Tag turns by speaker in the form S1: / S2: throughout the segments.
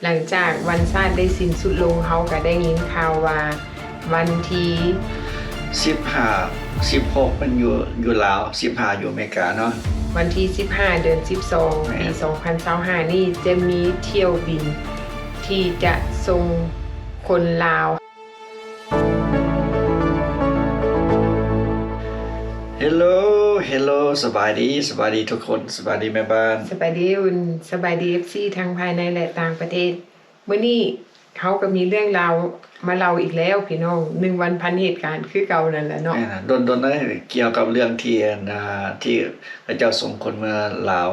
S1: หลังจากวันชาติได้สิ้นสุดลงเขาก็ได้ยินข่าวว่าวันที่
S2: 16มันอยู่ลาว15อยู่อเมริกาเนาะ
S1: วันที่15 เดือน 12 ปี 2025 นี่จะมีเที่ยวบินที่จะส่งคนลาว
S2: เฮลโลสบายดีทุกคนสบายดีแม่บ้าน
S1: สบายดีอุ่นสบายดี FC ทั้งภายในและต่างประเทศมื้อนี้เขาก็มีเรื่องราวมาเล่าอีกแล้วพี่น้อง1วันพันเหตุการณ์คือเก่านั่นแหละเนาะ
S2: โดนเกี่ยวกับเรื่องที่พระเจ้าส่งคนมาลาว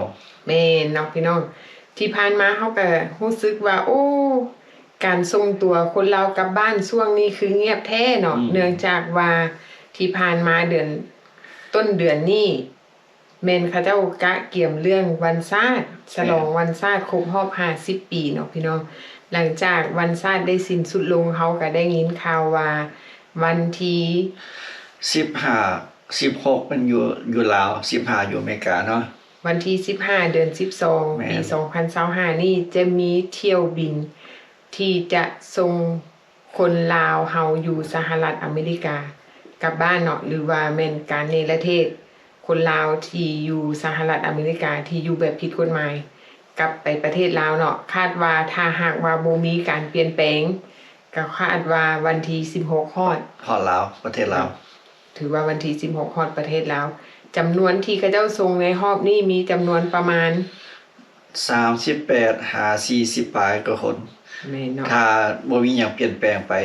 S1: แม่นเนาะพี่น้องที่ผ่านมาเขาก็รู้สึกว่าโอ้การส่งตัวคนลาวกลับบ้านช่วงนี้คือเงียบแท้เนาะเนื่องจากว่าที่ผ่านมาต้นเดือนนี้แม่นเขาเจ้ากะเกี่ยมเรื่องวันชาติฉลองวันชาติครบรอบ50 ปีเนาะพี่น้องหลังจากวันชาติได้สิ้นสุดลงเขาก็ได้ยินข่าวว่าวันที่
S2: 16มันอยู่ลาว15อยู่อเมริกาเนาะ
S1: วันที่15 เดือน 12 ปี 2025 นี่จะมีเที่ยวบินที่จะส่งคนลาวเฮาอยู่สหรัฐอเมริกากลับบ้านเนาะหรือว่าแม่นการเนรเทศคนลาวที่อยู่สหรัฐอเมริกาที่อยู่แบบผิดกฎหมายกลับไปประเทศลาวเนาะคาดว่าถ้าหากว่าบ่มีการเปลี่ยนแปลงก็คาดว่าวันที่16ฮอด
S2: ลาวประเทศลาว
S1: ถือว่าวันที่16ฮอดประเทศลาวจำนวนที่เขาเจ้าส่งในรอบนี้มีจำนวนประมาณ
S2: 40ปลายกว่าคน
S1: แม่เนาะ
S2: ถ้าบ่มีหยังเปลี่ยนแปลงไป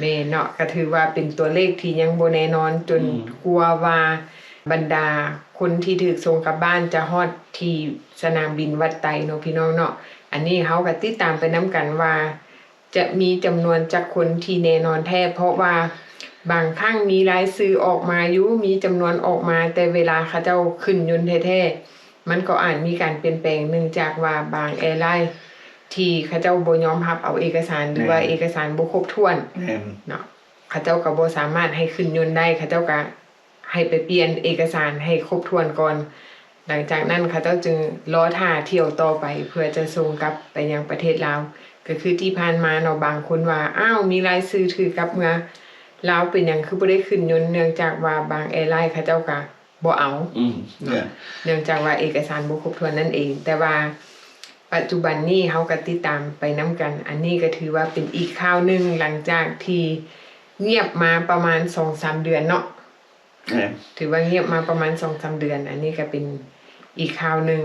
S1: แม่เนาะก็ถือว่าเป็นตัวเลขที่ยังบ่แน่นอนจนกลัวว่าบรรดาคนที่ถูกส่งกลับบ้านจะฮอดที่สนามบินวัดไตเนาะพี่น้องเนาะอันนี้เฮาก็ติดตามไปนํกันว่าจะมีจำนวนจักคนที่แน่นอนแท้เพราะว่าบางครั้งมีรายชื่อออกมาอยู่มีจำนวนออกมาแต่เวลาเขาเจ้าขึ้นยนต์แท้ๆมันก็อาจมีการเปลี่ยนแปลงเนื่องจากว่าบางแอร์ไลน์ที่เขาเจ้าบ่ยอมรับเอาเอกสารหรือว่าเอกสารบ่ครบถ้วนเนาะเขาเจ้าก็บ่สามารถให้ขึ้นยนต์ได้เขาเจ้าก็ให้ไปเปลี่ยนเอกสารให้ครบถ้วนก่อนหลังจากนั้นเขาเจ้าจึงรอท่าเที่ยวต่อไปเพื่อจะส่งกลับไปยังประเทศลาวก็คือที่ผ่านมาเนาะบางคนว่าอ้าวมีรายชื่อถือกลับเมื่อลาวเป็นหยังคือบ่ได้ขึ้นยนต์เนื่องจากว่าบางแอร์ไลน์เขาเจ้าก็บ่เอาเนื่องจากว่าเอกสารบ่ครบถ้วนนั่นเองแต่ว่าปัจจุบันนี้เฮาก็ติดตามไปนํกันอันนี้ก็ถือว่าเป็นอีกข่าวนึงหลังจากที่เงียบมาประมาณ 2-3 เดือนเนาะถือว่าเงียบมาประมาณ 2-3 เดือนอันนี้ก็เป็นอีกข่าวนึง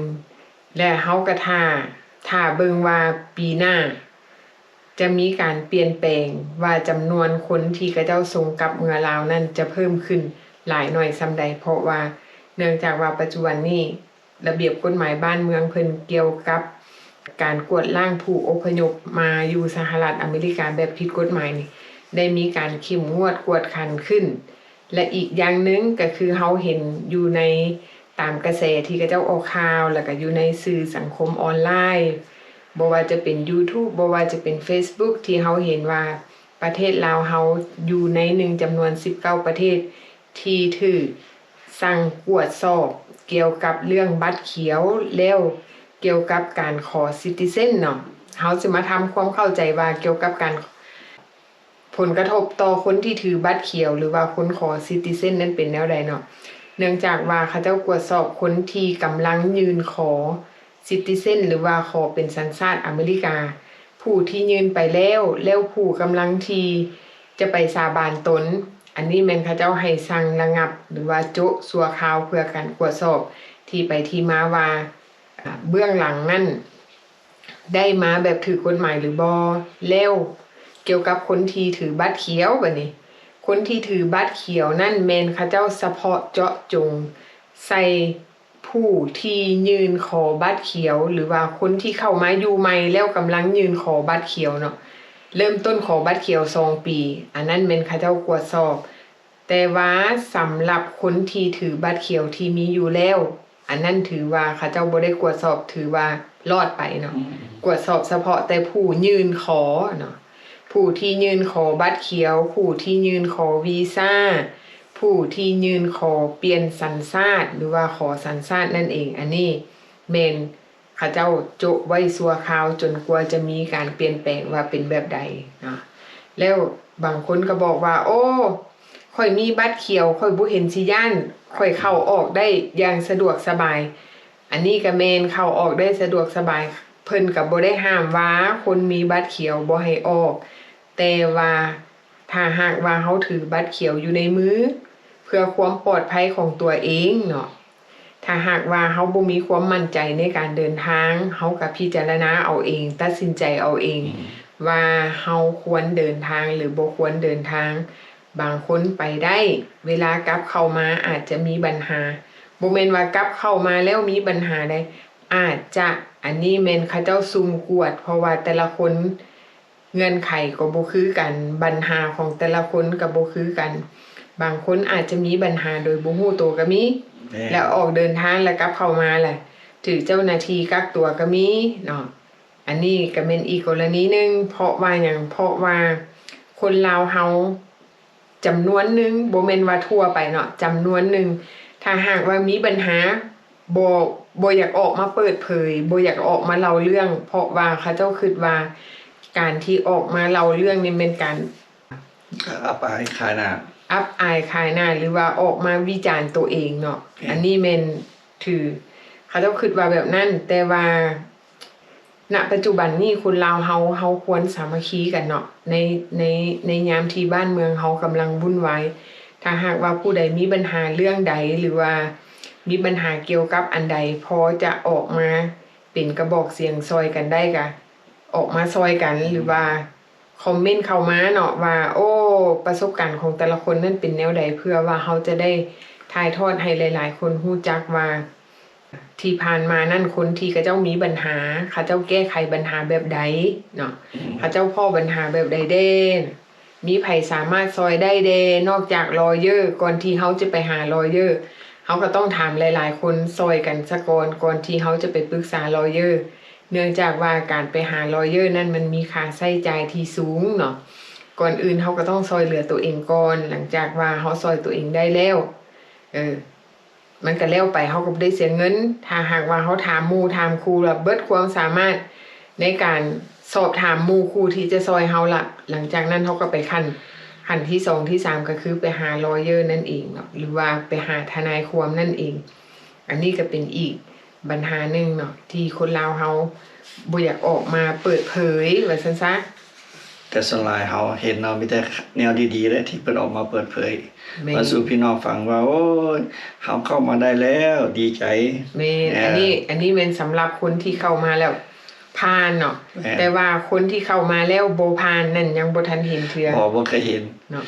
S1: และเฮาก็ท่าเบิ่งว่าปีหน้าจะมีการเปลี่ยนแปลงว่าจำนวนคนที่เขาเจ้าส่งกลับเมืองลาวนั้นจะเพิ่มขึ้นหลายหน่อยส่ำใดเพราะว่าเนื่องจากว่าปัจจุบันนี้ระเบียบกฎหมายบ้านเมืองเพิ่นเกี่ยวกับการกวดล้างผู้อพยพมาอยู่สหรัฐอเมริกาแบบผิดกฎหมายนี่ได้มีการเข้มงวดกวดขันขึ้นและอีกอย่างนึงก็คือเฮาเห็นอยู่ในตามกระแสที่เขาเจ้าออกข่าวแล้วก็อยู่ในสื่อสังคมออนไลน์บ่ว่าจะเป็น YouTube บ่ว่าจะเป็น Facebook ที่เฮาเห็นว่าประเทศลาวเฮาอยู่ใน1จำนวน19ประเทศที่ถูกสั่งกวดสอบเกี่ยวกับเรื่องบัตรเขียวแล้วเกี่ยวกับการขอซิติเซนเนาะเฮาสิมาทำความเข้าใจว่าเกี่ยวกับการผลกระทบต่อคนที่ถือบัตรเขียวหรือว่าคนขอซิติเซนนั้นเป็นแนวใดเนาะเนื่องจากว่าเขาเจ้ากวดสอบคนที่กำลังยืนขอซิติเซนหรือว่าขอเป็นสัญชาติอเมริกาผู้ที่ยืนไปแล้วผู้กำลังที่จะไปสาบานตนอันนี้แม่นเขาเจ้าให้สั่งระงับหรือว่าโจะสัวข่าวเพื่อการกวดสอบที่ไปที่มาว่าเบื้องหลังนั่นได้มาแบบถือกฎหมายหรือบ่แล้วเกี่ยวกับคนที่ถือบัตรเขียวบัดนี้คนที่ถือบัตรเขียวนั่นแม่นเขาเจ้าเฉพาะเจาะจงใส่ผู้ที่ยืนขอบัตรเขียวหรือว่าคนที่เข้ามาอยู่ใหม่แล้วกำลังยืนขอบัตรเขียวเนาะเริ่มต้นขอบัตรเขียว2ปีอันนั้นแม่นเขาเจ้ากวดสอบแต่ว่าสำหรับคนที่ถือบัตรเขียวที่มีอยู่แล้วอันนั้นถือว่าเขาเจ้าบ่ได้กวดสอบถือว่ารอดไปเนาะกวดสอบเฉพาะแต่ผู้ยืนขอเนาะผู้ที่ยืนขอบัตรเขียวผู้ที่ยืนขอวีซ่าผู้ที่ยืนขอเปลี่ยนสัญชาติหรือว่าขอสัญชาตินั่นเองอันนี้แม่นเข เขาเจ้าโจะไว้ชั่วคราวจนกว่าจะมีการเปลี่ยนแปลงว่าเป็นแบบใดเนาะแล้วบางคนก็บอกว่าโอ้ค่อยมีบัตรเขียวค่อยบ่เห็นสิย่านค่อยเข้าออกได้อย่างสะดวกสบายอันนี้ก็แม่นเข้าออกได้สะดวกสบายเพิ่นก็บ่ได้ห้ามว่าคนมีบัตรเขียวบ่ให้ออกแต่ว่าถ้าหากว่าเฮาถือบัตรเขียวอยู่ในมือเพื่อความปลอดภัยของตัวเองเนาะถ้าหากว่าเฮาบ่มีความมั่นใจในการเดินทางเฮาก็พิจารณาเอาเองตัดสินใจเอาเองว่าเฮาควรเดินทางหรือบ่ควรเดินทางบางคนไปได้เวลากลับเข้ามาอาจจะมีปัญหาบ่แม่นว่ากลับเข้ามาแล้วมีปัญหาใดอาจจะอันนี้แม่นเขาเจ้าซุ่มกวดเพราะว่าแต่ละคนเงื่อนไขก็บ่คือกันปัญหาของแต่ละคนก็บ่คือกันบางคนอาจจะมีปัญหาโดยบ่ฮู้ตัวก็มีแล้วออกเดินทางแล้วกลับเข้ามาแหละถือเจ้าหน้าที่กักตัวก็มีเนาะอันนี้ก็เป็นอีกกรณีนึงเพราะว่าหยังเพราะว่าคนลาวเฮาจำนวนนึงบ่แม่นว่าทั่วไปเนาะจำนวนนึงถ้าหากว่ามีปัญหาบ่อยากออกมาเปิดเผยบ่อยากออกมาเล่าเรื่องเพราะว่าเขาเจ้าคิดว่าการที่ออกมาเล่าเรื่องนี่เป็นการ
S2: อับอายขายหน้า
S1: อับอายขายหน้าหรือว่าออกมาวิจารณ์ตัวเองเนาะอันนี้แม่นถือเขาเจ้าคิดว่าแบบนั้นแต่ว่าณปัจจุบันนี้คนลาวเฮาควรสามัคคีกันเนาะในยามที่บ้านเมืองเฮากำลังวุ่นวายถ้าหากว่าผู้ใดมีปัญหาเรื่องใดหรือว่ามีปัญหาเกี่ยวกับอันใดพอจะออกมาเป็นกระบอกเสียงซอยกันได้ก็ออกมาซอยกันหรือว่าคอมเมนต์เข้ามาเนาะว่าโอ้ประสบการณ์ของแต่ละคนนั่นเป็นแนวใดเพื่อว่าเฮาจะได้ถ่ายทอดให้หลายๆคนรู้จักว่าที่ผ่านมานั่นคนที่เขาเจ้ามีปัญหาเขาเจ้าแก้ไขปัญหาแบบใดเนาะเขาเจ้าพ้อปัญหาแบบใดเด้มีไผสามารถซอยได้เด้นอกจากลอเยอร์ก่อนที่เฮาจะไปหาลอเยอร์เฮาก็ต้องถามหลายๆคนซอยกันซะก่อนที่เฮาจะไปปรึกษาลอเยอร์เนื่องจากว่าการไปหาลอเยอร์นั่นมันมีค่าใช้จ่ายที่สูงเนาะก่อนอื่นเฮาก็ต้องซอยเหลือตัวเองก่อนหลังจากว่าเฮาซอยตัวเองได้แล้วมันก็แล้วไปเฮาก็บ่ได้เสียเงินถ้าหากว่าเฮาถามหมู่ถามครูแล้วเบิดความสามารถในการสอบถามหมู่ครูที่จะซอยเฮาล่ะหลังจากนั้นเฮาก็ไปขั้นที่2ที่3ก็คือไปหาลอเยอร์นั่นเองเนาะหรือว่าไปหาทนายความนั่นเองอันนี้ก็เป็นอีกปัญหาหนึ่งเนาะที่คนลาวเฮาบ่อยากออกมาเปิดเผยว่าซั่นซะ
S2: แต่ส่วนหลายเฮาเห็นเนาะมีแต่แนวดีๆเลยที่เพิ่นออกมาเปิดเผยมาสู่พี่น้องฟังว่าโอ้ยเฮาเข้ามาได้แล้วดีใจ
S1: แม่อันนี้เป็นสำหรับคนที่เข้ามาแล้วผ่านเนาะแต่ว่าคนที่เข้ามาแล้วบ่ผ่านนั่นยังบ่ทันเห็นเทื่อ
S2: บ่เคยเห็น
S1: เนาะ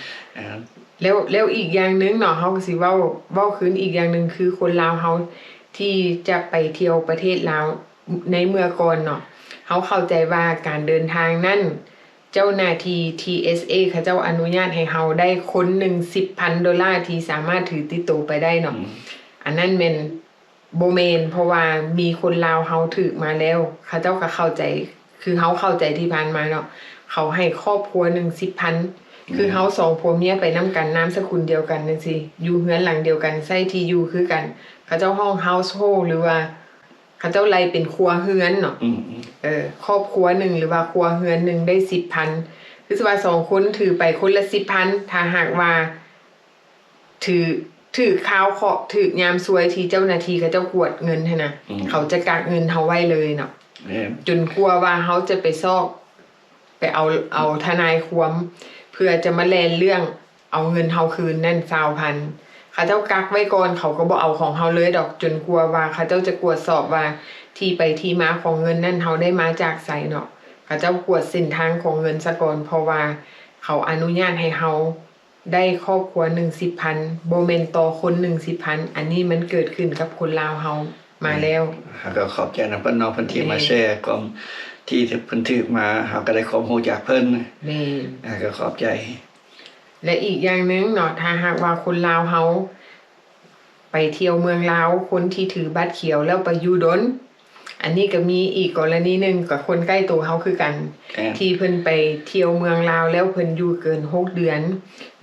S1: แล้วอีกอย่างนึงเนาะเฮาก็สิเว้าคืนอีกอย่างนึงคือคนลาวเฮาที่จะไปเที่ยวประเทศลาวในเมื่อก่อนเนาะเฮาเข้าใจว่าการเดินทางนั้นเจ้าหน้าที่ TSA เขาเจ้าอนุญาตให้เฮาได้คนหนึ่ง $10,000 ที่สามารถถือติดตัวไปได้เนาะอันนั้นแม่นบ่แม่นเพราะว่ามีคนลาวเฮาถือมาแล้วเขาเจ้าก็เข้าใจคือเฮาเข้าใจที่ผ่านมาเนาะเขาให้ครอบครัวหนึ่ง $10,000 คือเฮา2ผัวเมียไปนำกันนามสกุลเดียวกันจังซี่อยู่เฮือนหลังเดียวกันใช้ที่อยู่คือกันเขาเจ้าห้อง household หรือว่าเขาเจ้าไล่เป็นครัวเฮือนเนาะครอบครัวหนึ่งหรือว่าครัวเฮือนหนึ่งได้ $10,000 คือว่า2คนถือไปคนละ $10,000 ถ้าหากว่าถือข้าวเคาะถือยามซวยที่เจ้าหน้าที่เขาเจ้ากวดเงินหั่นน่ะเขาจะกักเงินเฮาไว้เลยเนาะจนกลัวว่าเฮาจะไปซอกไปเอาทนายความเพื่อจะมาแลนเรื่องเอาเงินเฮาคืนนั่น 20,000 เขาเจ้ากักไว้ก่อนเขาก็บ่เอาของเฮาเลยดอกจนกลัวว่าเขาเจ้าจะกวดสอบว่าที่ไปที่มาของเงินนั่นเฮาได้มาจากไสเนาะเขาเจ้ากวดเส้นทางของเงินซะก่อนเพราะว่าเขาอนุญาตให้เฮาได้ครอบครัวหนึ่ง $10,000 บ่แม่นต่อคนหนึ่ง $10,000 อันนี้มันเกิดขึ้นกับคนลาวเฮามาแล้ว
S2: ก็ขอบใจนะเพิ่นเนาะเพิ่นที่มาแชร์ความที่เพิ่นถือมาเฮาก็ได้ความรู้จากเพิ่น
S1: แม่
S2: ก็ขอบใจ
S1: และอีกอย่างนึงเนาะถ้าหากว่าคนลาวเฮาไปเที่ยวเมืองลาวคนที่ถือบัตรเขียวแล้วไปอยู่ดนอันนี้ก็มีอีกกรณีนึงกับคนใกล้ตัวเฮาคือกันที่เพิ่นไปเที่ยวเมืองลาวแล้วเพิ่นอยู่เกิน6 เดือน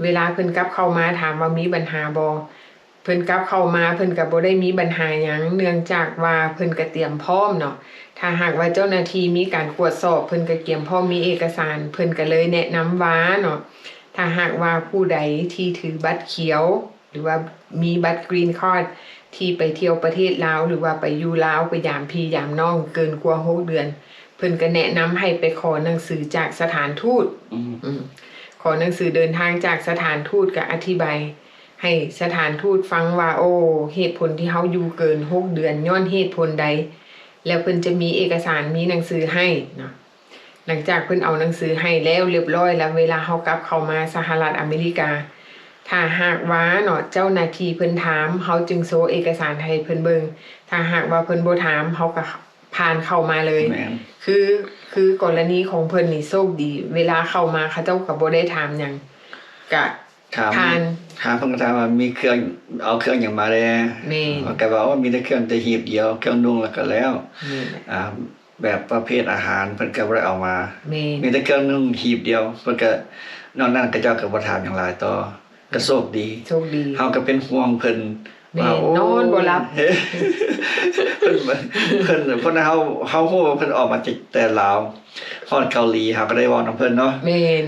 S1: เวลาเพิ่นกลับเข้ามาถามว่ามีปัญหาบ่เพิ่นกลับเข้ามาเพิ่นก็บ่ได้มีปัญหาหยังเนื่องจากว่าเพิ่นก็เตรียมพร้อมเนาะ ถ้าหากว่าเจ้าหน้าที่มีการตรวจสอบเพิ่นก็เกี่ยมพร้อมมีเอกสารเพิ่นก็เลยแนะนำว่าเนาะถ้าหากว่าผู้ใดที่ถือบัตรเขียวหรือว่ามีบัตรกรีนคาร์ดที่ไปเที่ยวประเทศลาวหรือว่าไปอยู่ลาวไปยามพี่ยามน้องเกินกว่า6เดือนเพิ่นก็แนะนำให้ไปขอหนังสือจากสถานทูตขอหนังสือเดินทางจากสถานทูตก็อธิบายให้สถานทูตฟังว่าโอ้เหตุผลที่เฮาอยู่เกิน6เดือนย้อนเหตุผลใดแล้วเพิ่นจะมีเอกสารมีหนังสือให้เนาะหลังจากเพิ่นเอาหนังสือให้แล้วเรียบร้อยแล้วเวลาเฮากลับเข้ามาสหรัฐอเมริกาถ้าหากว่าเนาะเจ้าหน้าที่เพิ่นถามเฮาจึงโชว์เอกสารให้เพิ่นเบิ่งถ้าหากว่าเพิ่นบ่ถามเฮาก็ผ่านเข้ามาเลยคือกรณีของเพิ่นนี่โชคดีเวลาเข้ามาเขาเจ้าก็บ่ได้ถามหยังก็ผ่าน
S2: เพิ่นก็ถามว่ามีเครื่องเอาเครื่องหยังมาแล้
S1: แม่
S2: นก็ว่ามีแต่เครื่องแต่หีบเดียวเครื่องนุ่งแล้วก็แล้วแบบประเภทอาหารเพิ่นก็บ่ได้เอามามีแต่เครื่องนุ่งหีบเดียวเพิ่นก็นอกนั้นก็เจ้าก็บ่ถามหยังหลายต่อก็โชคดีเฮาก็เป็นห่วงเพิ่น
S1: ว่านอนบ่หลับ
S2: เพิ่นเฮาฮู้ว่าเพิ่นออกมาจากแต่ลาวฮอดเกาหลีเฮาก็ได้เว้านำเพิ่นเนาะ
S1: แม่น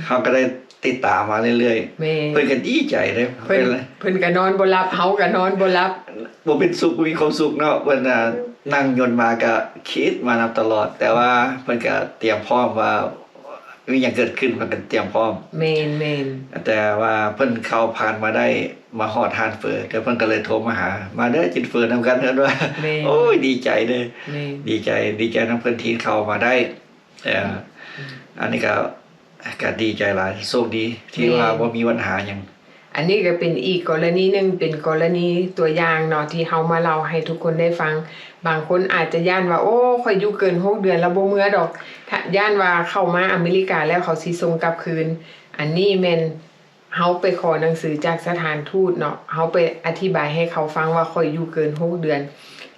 S2: เฮาก็ได้ติดตามมาเรื่อยๆเพิ่นก็ดีใจเด้
S1: เพิ่นก็นอนบ่หลับเฮาก็นอนบ่หลับ
S2: บ่เป็นสุขมีความสุขเนาะเพิ่นนั่งยนต์มาก็คิดมานํตลอดแต่ว่าเพิ่นก็เตรียมพร้อมว่ามีหยังเกิดขึ้นเพิ่นก็เตรียมพร้อม
S1: แม่น
S2: แต่ว่าเพิ่นเข้าผ่านมาได้มาฮอดร้านเฟอแต่เพิ่นก็เลยโทรมาหามาเด้อกินเฟอนํกันเด้อว่าโอ้ยดีใจเด้อดีใจนำเพิ่นที่เข้ามาได้อันนี้ก็ดีใจหลายโชคดีที่ว่าบ่มีปัญหาหยัง
S1: อันนี้ก็เป็นอีกกรณีนึงเป็นกรณีตัวอย่างเนาะที่เฮามาเล่าให้ทุกคนได้ฟังบางคนอาจจะย่านว่าโอ้ข่อยอยู่เกิน6เดือนแล้วบ่เมื่อดอกถ้าย่านว่าเข้ามาอเมริกาแล้วเขาสิส่งกลับคืนอันนี้แม่นเฮาไปขอหนังสือจากสถานทูตเนาะเฮาไปอธิบายให้เขาฟังว่าข่อยอยู่เกิน6เดือน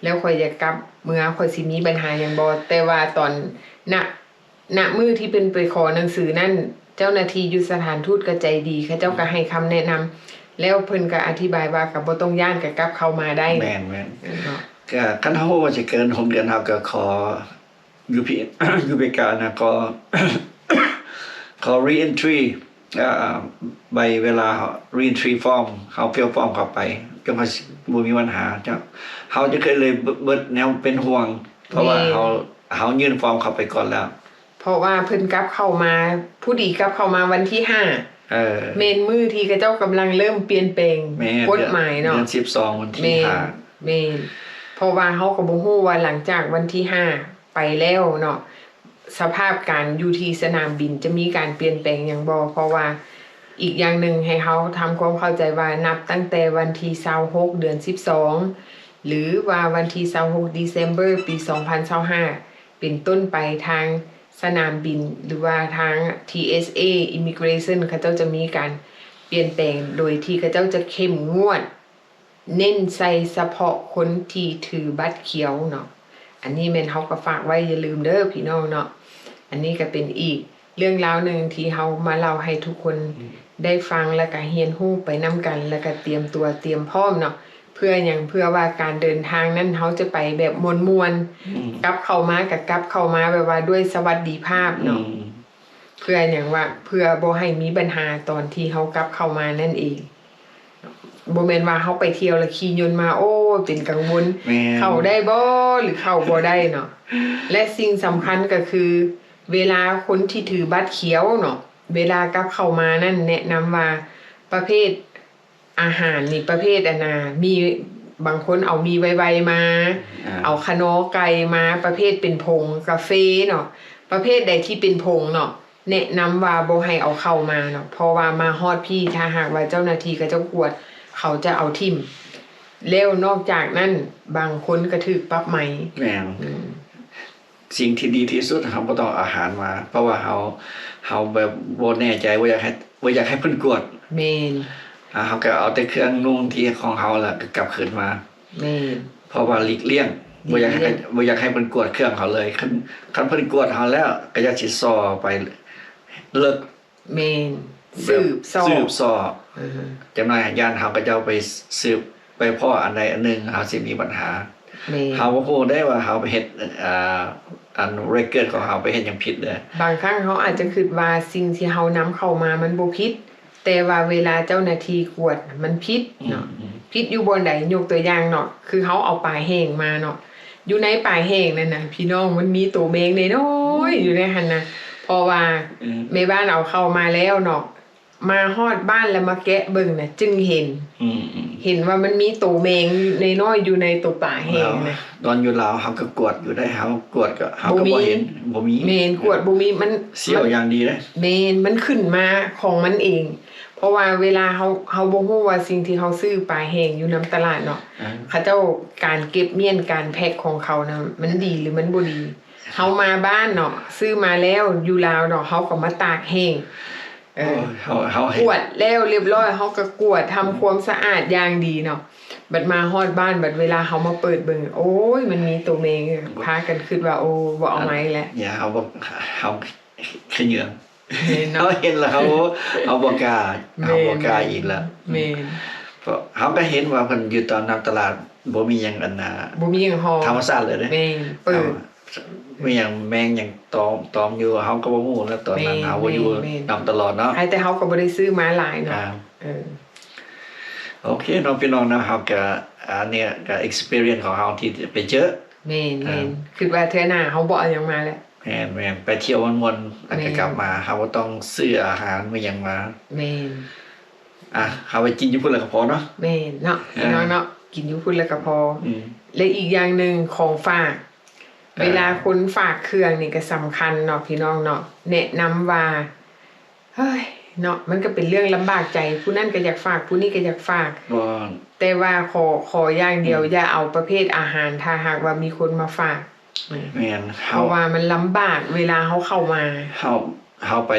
S1: แล้วข่อยอยากกลับเมื่อข่อยสิมีปัญหาหยังบ่แต่ว่าตอนณมื้อที่เป็นไปขอหนังสือนั่นเจ้าหน้าที่อยู่สถานทูตก็ใจดีเขาเจ้าก็ให้คำแนะนำแล้วเพิ่นก็อธิบายว่าก็บ่ต้องย้านก็กลับเข้ามาได้
S2: แม่นก็คันเฮาว่าสิเกิน6เดือนเฮาก็ขออยู่ไปการนะขอ re-entry ใบเวลา re-entry form เฮาฟิลฟอร์มเข้าไปก็บ่มีปัญหาเจ้าเฮาจะเคยเลยเบิดแนวเป็นห่วงเพราะว่าเฮายื่นฟอร์มเข้าไปก่อนแล้ว
S1: เพราะว่าเพิ่นกลับเข้ามาผู้ดีกลับเข้ามาวันที่5เมนมือที่เขาเจ้ากำลังเริ่มเปลี่ยนแปลงกฎหมายเนาะ
S2: เดือน12วันที่5
S1: แม่นเพราะว่าเฮาก็บ่ฮู้ว่าหลังจากวันที่5ไปแล้วเนาะสภาพการอยู่ที่สนามบินจะมีการเปลี่ยนแปลงหยังบ่เพราะว่าอีกอย่างหนึ่งให้เฮาทำความเข้าใจว่านับตั้งแต่วันที่26เดือน12หรือว่าวันที่26 December ปี2025เป็นต้นไปทางสนามบินหรือว่าทาง TSA Immigration เขาเจ้าจะมีการเปลี่ยนแปลงโดยที่เขาเจ้าจะเข้มงวดเน้นใส่เฉพาะคนที่ถือบัตรเขียวเนาะอันนี้แม่นเฮาก็ฝากไว้อย่าลืมเด้อพี่น้องเนาะอันนี้ก็เป็นอีกเรื่องราวนึงที่เฮามาเล่าให้ทุกคนได้ฟังแล้วก็เรียนรู้ไปนํกันแล้วก็เตรียมตัวเตรียมพร้อมเนาะเพื่อหยังเพื่อว่าการเดินทางนั้นเฮาจะไปแบบมวลๆกลับเข้ามากับกลับเข้ามาแบบว่าด้วยสวัสดิภาพเนาะเพื่อหยังว่าเพื่อบ่ให้มีปัญหาตอนที่เฮากลับเข้ามานั่นเองบ่แม่นว่าเฮาไปเที่ยวแล้วขี่ยนต์มาโอ้เป็นกังวลเข้าได้บ่หรือเข้าบ่ได้เนาะและสิ่งสำคัญก็คือเวลาคนที่ถือบัตรเขียวเนาะเวลากลับเข้ามานั่นแนะนำว่าประเภทอาหารนี่ประเภทมีบางคนเอามีไวๆมาเอาขนมไก่มาประเภทเป็นผงกาแฟเนาะประเภทใดที่เป็นผงเนาะแนะนำว่าบ่ให้เอาเข้ามาเนาะเพราะว่ามาฮอดพี่ถ้าหากว่าเจ้าหน้าที่ก็จะกวดเขาจะเอาทิ่มแล้วนอกจากนั้นบางคนก็ถูกปรับใหม่
S2: แม่นสิ่งที่ดีที่สุดเราบ่ต้องอาหารมาเพราะว่าเฮาแบบบ่แน่ใจว่าอยากให้เพิ่นกวด
S1: แม่น
S2: เฮาก็เอาแต่เครื่องนุ่งที่ของเฮาล่ะก็กลับคืนมา
S1: แม่น
S2: เพราะว่าหลีกเลี่ยงบ่อยากให้เพิ่นกวดเครื่องเขาเลยคันเพิ่นกวดเฮาแล้วก็อยากสิซ้อไปเลิก
S1: แม่นสืบซ้อ
S2: จำหน่ายย่านเฮาก็จะเอาไปสืบไปพ่ออันใดอันหนึ่งเฮาสิมีปัญหา เฮาบ่ฮู้ได้ว่าเฮาไปเฮ็ดอันเรคเกิดของเฮาไปเฮ็ดหยังผิดเด้อบ
S1: างครั้งเขาอาจจะคิดว่าสิ่งที่เฮานำเข้ามามันบ่ผิดแต่ว่าเวลาเจ้าหน้าที่กวดมันผิดเนาะผิดอยู่บนใดยกตัวอย่างเนาะคือเขาเอาปลาแห้งมาเนาะอยู่ในปลาแห้งนั่นน่ะพี่น้องมันมีตัวแมงน้อยๆอยู่ในหั่นน่ะเพราะว่าแม่บ้านเอาเข้ามาแล้วเนาะมาฮอดบ้านแล้วมาแกะเบิ่งน่ะจึงเห็นว่ามันมีตัวแมงน้อยๆอยู่ในตัวปลาแห้งน่ะ
S2: ตอนอยู่ลาวเฮาก็กวดอยู่ได้เฮากวดก็เฮาก็บ่เห็นบ่มี
S1: แม่นกวดบ่มีมัน
S2: เสียวอย่างดีเด้
S1: แม่นมันขึ้นมาของมันเองเพราะว่าเวลาเฮาบ่ฮู้ว่าสิ่งที่เฮาซื้อปลาแห้งอยู่นำตลาดเนาะเขาเจ้าการเก็บเมียนการแพ็คของเขานะมันดีหรือมันบ่ดีเฮามาบ้านเนาะซื้อมาแล้วอยู่ลาวเนาะเฮาก็มาตากแห้ง
S2: เฮาก
S1: วดแล้วเรียบร้อยเฮาก็กวดทำความสะอาดอย่างดีเนาะบัดมาฮอดบ้านบัดเวลาเฮามาเปิดเบิ่งโอ้ยมันมีตัวแมงพากันคิดว่าโอ้บ่เอาไม้แล้ว
S2: อย่าเฮาขยืองเฮาเห็นแล้วเฮาบ่กล้าอีกแล้ว
S1: แม่น
S2: เพราะเฮาก็เห็นว่าเพิ่นอยู่ตอนนำตลาดบ่มีหยังอันน่ะ
S1: บ่มีหยังฮอ
S2: ธรรมชาติเลยเด้
S1: แม่นเปิด
S2: มีหยังแมงหยังตอมอยู่เฮาก็บ่ฮู้แล้วตอนนั้นเฮาบ่อยู่นำตลอดเนาะ
S1: แต่เฮาก็บ่ได้ซื้อมาหลายเนาะ
S2: โอเคน้องพี่น้องนะเฮาก็อันเนี้ยก็ experience ของเฮาที่ไปเจอ
S1: แม่นคือว่าเทื่อหน้าเฮาบ่เอาหยังมาแล้ว
S2: แม่นไปเที่ยววนๆแล้วก็กลับมาเฮาบ่ต้องซื้ออาหารมาหยังมา
S1: แม่น
S2: เฮาไปกินอยู่พุ่นแล้วก็พอเนาะ
S1: แม่นเนาะพี่น้องเนาะกินอยู่พุ่นแล้วก็พอและอีกอย่างนึงของฝากเวลาคนฝากเครื่องนี่ก็สำคัญเนาะพี่น้องเนาะแนะนำว่าเฮ้ยเนาะมันก็เป็นเรื่องลำบากใจผู้นั้นก็อยากฝากผู้นี้ก็อยากฝากแต่ว่าขออย่างเดียวอย่าเอาประเภทอาหารถ้าหากว่ามีคนมาฝาก
S2: แม่น
S1: เพราะว่ามันลำบากเวลาเขาเข้ามา
S2: เฮาไป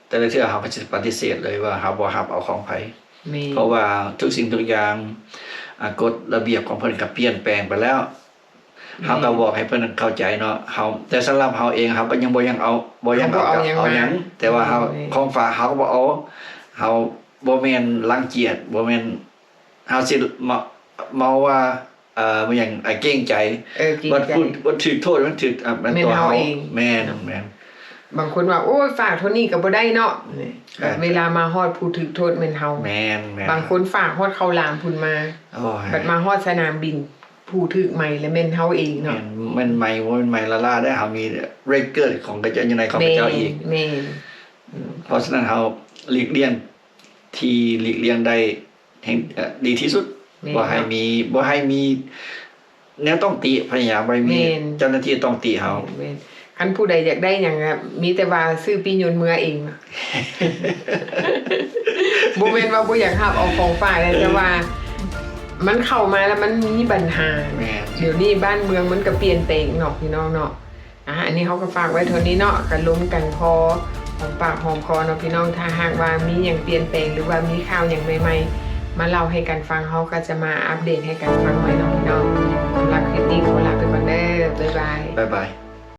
S2: แต่ละเทื่อเฮาก็สิปฏิเสธเลยว่าเฮาบ่รับเอาของไผเพราะว่าทุกสิ่งทุกอย่างกฎระเบียบของเพิ่นก็เปลี่ยนแปลงไปแล้วเฮาก็บอกให้เพิ่นเข้าใจเนาะเฮาแต่สำหรับเฮาเองเฮาก็ยังบ่ยังเอาหยังแต่ว่าเฮาของฝากเฮาก็บ่เอาเฮาบ่แม่นรังเกียจบ่แม่นเฮาสิเมาว่ามันหยังเกรงใจบ่พูดบ่ถูกโทษมันถูกมันตัวเฮาแม่น
S1: บางคนว่าโอ้ยฝากเท่านี้ก็บ่ได้เนาะเวลามาฮอดผู้ถูกโทษแม่นเฮา
S2: แม่น
S1: บางคนฝากฮอดข้าวหลามพุ่นมาบัดมาฮอดสนามบินผู้ถึกใหม่และแม่นเฮาเองเนาะ
S2: แม่นใหม่บ่แม่นใหม่ละได้เฮามีเรคเกิดของกระเจ้าอยู่ในของกระเจ้าอีก
S1: แม่น
S2: เพราะฉะนั้นเฮาหลีกเลี่ยงได้แห่งดีที่สุดบ่ให้มีแนวต้องติพยายามบ่มีเจ้าหน้าที่ต้องติเฮา
S1: แม่นคันผู้ใดอยากได้หยังมีแต่ว่าซื้อปียนต์เมื่อเองบ่แม่นว่าบ่อยากรับเอาของฝากแต่ว่ามันเข้ามาแล้วมันมีปัญหาเดี๋ยวนี้บ้านเมืองมันก็เปลี่ยนแปลงเนาะพี่น้องเนาะอันนี้เขาก็ฝากไว้เท่านี้เนาะกันล้มกันพอหอมปากหอมคอเนาะพี่น้องถ้าหากว่ามีอย่างเปลี่ยนแปลงหรือว่ามีข่าวอย่างใหม่ๆมาเล่าให้กันฟังเขาก็จะมาอัปเดตให้กันฟังไว้เนาะพี่น้องสำหรับคลิปนี้ขอลาไปก่อนเด้อบ๊ายบาย